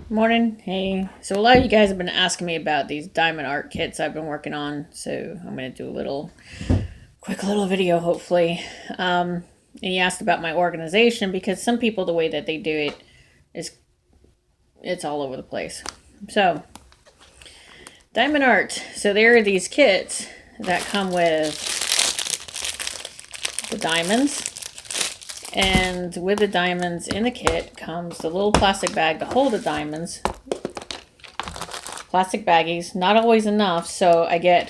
Morning. Hey. So a lot of you guys have been asking me about these diamond art kits I've been working on. So I'm going to do a quick little video, hopefully. And you asked about my organization because some people, the way that they do it is it's all over the place. So diamond art. So there are these kits that come with the diamonds. And with the diamonds in the kit comes the little plastic bag to hold the diamonds. Plastic baggies, not always enough, so I get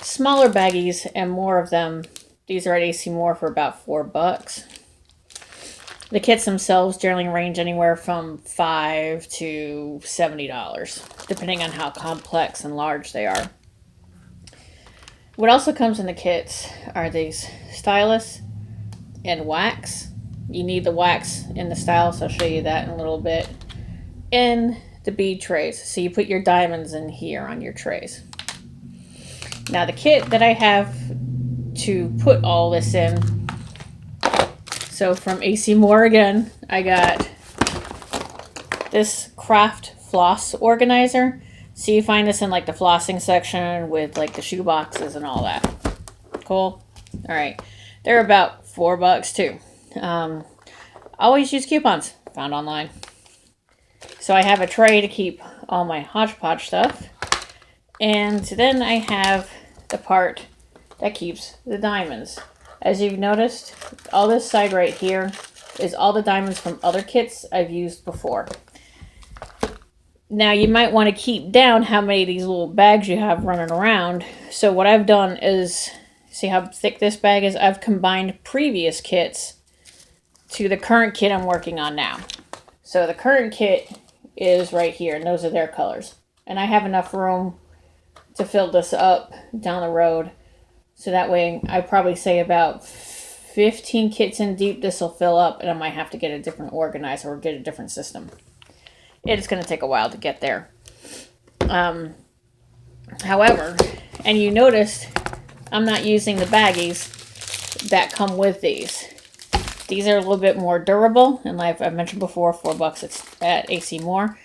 smaller baggies and more of them. These are at AC Moore for about $4. The kits themselves generally range anywhere from $5 to $70, depending on how complex and large they are. What also comes in the kits are these stylus and wax. You need the wax in the stylus. I'll show you that in a little bit. And the bead trays. So you put your diamonds in here on your trays. Now the kit that I have to put all this in. So from AC Moore again, I got this craft floss organizer. So you find this in like the flossing section with like the shoe boxes and all that. Cool. All right. They're about $4 too. Always use coupons found online. So I have a tray to keep all my hodgepodge stuff. And then I have the part that keeps the diamonds. As you've noticed, all this side right here is all the diamonds from other kits I've used before. Now you might want to keep down how many of these little bags you have running around. So what I've done is, see how thick this bag is? I've combined previous kits to the current kit I'm working on now. So the current kit is right here, and those are their colors. And I have enough room to fill this up down the road. So that way, I probably say about 15 kits in deep, this will fill up, and I might have to get a different organizer or get a different system. It's going to take a while to get there. However, and you noticed, I'm not using the baggies that come with these. These are a little bit more durable, and like I mentioned before, $4 it's at AC Moore.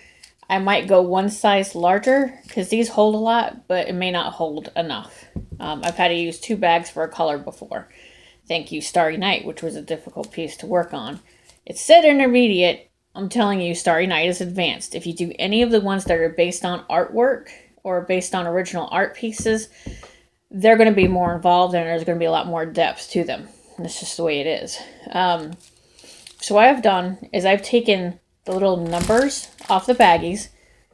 I might go one size larger because these hold a lot, but it may not hold enough. I've had to use 2 bags for a color before. Thank you, Starry Night, which was a difficult piece to work on. It said intermediate. I'm telling you, Starry Night is advanced. If you do any of the ones that are based on artwork or based on original art pieces, they're going to be more involved and there's going to be a lot more depth to them. That's just the way it is. So what I've done is I've taken the little numbers off the baggies.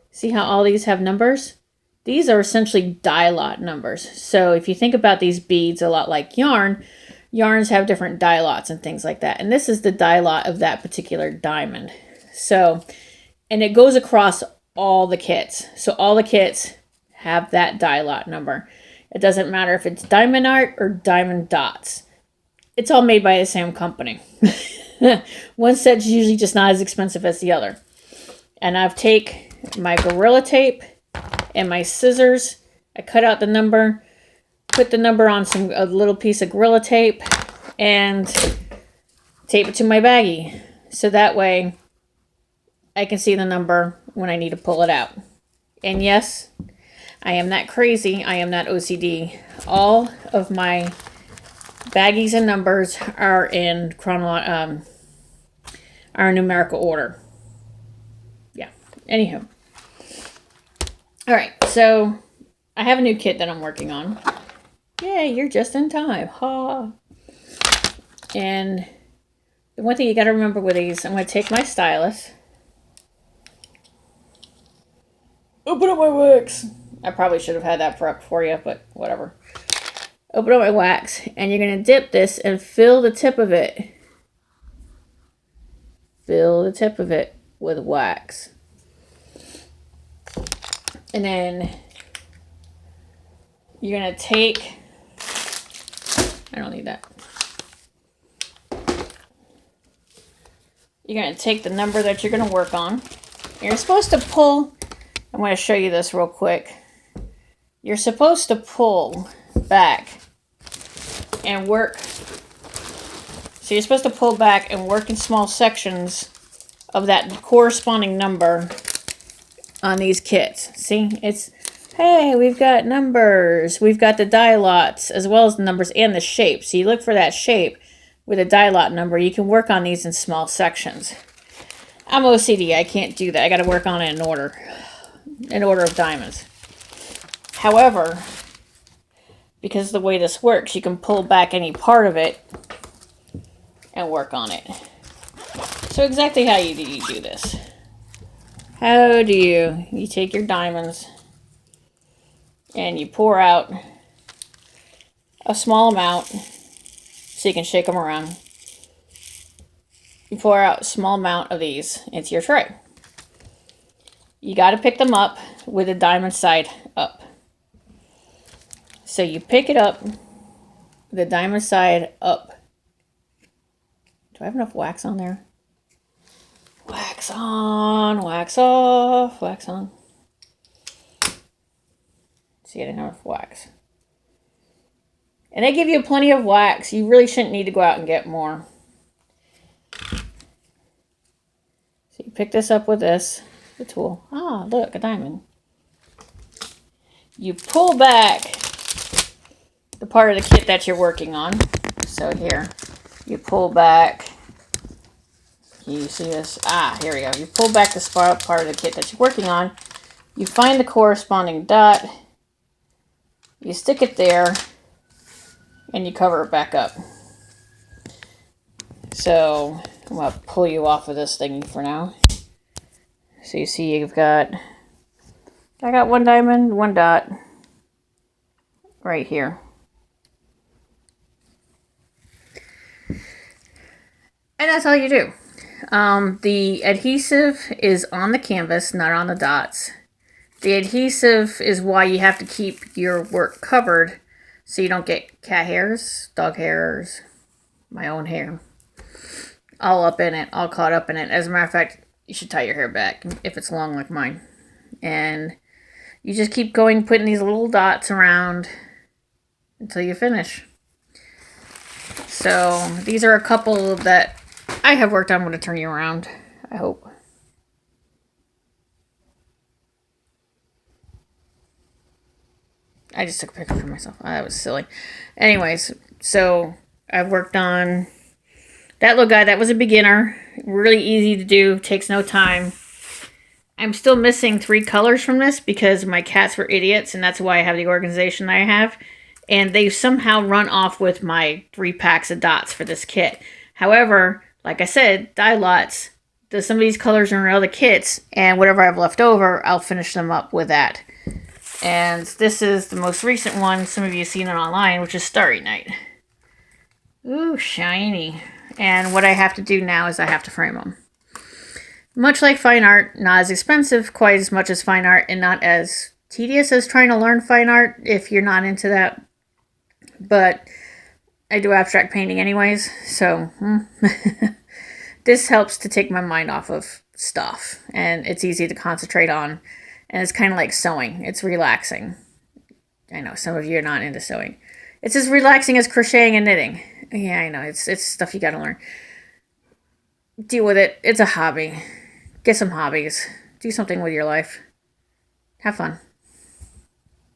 See how all these have numbers? These are essentially die lot numbers. So if you think about these beads a lot like yarn, yarns have different die lots and things like that. And this is the die lot of that particular diamond. So, and it goes across all the kits. So all the kits have that die lot number. It doesn't matter if it's Diamond Art or Diamond Dotz. It's all made by the same company. One set's usually just not as expensive as the other. And I've take my Gorilla Tape and my scissors. I cut out the number, put the number on a little piece of Gorilla Tape, and tape it to my baggie. So that way I can see the number when I need to pull it out. And yes, I am that crazy. I am that OCD. All of my baggies and numbers are in numerical order. Yeah. Anywho. All right. So I have a new kit that I'm working on. Yay, you're just in time. Ha. And the one thing you got to remember with these, I'm going to take my stylus. Open up my wax. I probably should have had that prepped for you, but whatever. Open up my wax, and you're going to dip this and fill the tip of it. Fill the tip of it with wax. And then you're going to take, I don't need that. You're going to take the number that you're going to work on. You're supposed to pull, I'm going to show you this real quick. You're supposed to pull back and work. So you're supposed to pull back and work in small sections of that corresponding number on these kits. See, it's, hey, we've got numbers. We've got the die lots as well as the numbers and the shape. So you look for that shape with a die lot number. You can work on these in small sections. I'm OCD. I can't do that. I got to work on it in order of diamonds. However, because of the way this works, you can pull back any part of it and work on it. So exactly how do you do this? How do you take your diamonds and you pour out a small amount so you can shake them around. You pour out a small amount of these into your tray. You got to pick them up with the diamond side up. So you pick it up, the diamond side up. Do I have enough wax on there? Wax on, wax off, wax on. See, I didn't have enough wax. And they give you plenty of wax. You really shouldn't need to go out and get more. So you pick this up with this, the tool. Ah, look, a diamond. You pull back the part of the kit that you're working on. So here, you pull back. Can you see this? Ah, here we go. You pull back this part of the kit that you're working on. You find the corresponding dot. You stick it there. And you cover it back up. So I'm going to pull you off of this thing for now. So you see I got one diamond, one dot right here. And that's all you do. The adhesive is on the canvas, not on the dots. The adhesive is why you have to keep your work covered so you don't get cat hairs, dog hairs, my own hair, all up in it, all caught up in it. As a matter of fact, you should tie your hair back if it's long like mine. And you just keep going, putting these little dots around until you finish. So these are a couple that I have worked on. I'm going to turn you around, I hope. I just took a picture for myself. That was silly. Anyways, so I've worked on that little guy. That was a beginner. Really easy to do. Takes no time. I'm still missing 3 colors from this because my cats were idiots, and that's why I have the organization I have. And they somehow run off with my 3 packs of dots for this kit. However, like I said, die lots. Some of these colors are in other kits, and whatever I have left over, I'll finish them up with that. And this is the most recent one. Some of you have seen it online, which is Starry Night. Ooh, shiny. And what I have to do now is I have to frame them. Much like fine art, not as expensive quite as much as fine art, and not as tedious as trying to learn fine art if you're not into that. But I do abstract painting anyways, so this helps to take my mind off of stuff. And it's easy to concentrate on. And it's kind of like sewing. It's relaxing. I know some of you are not into sewing. It's as relaxing as crocheting and knitting. Yeah, I know. It's stuff you got to learn. Deal with it. It's a hobby. Get some hobbies. Do something with your life. Have fun.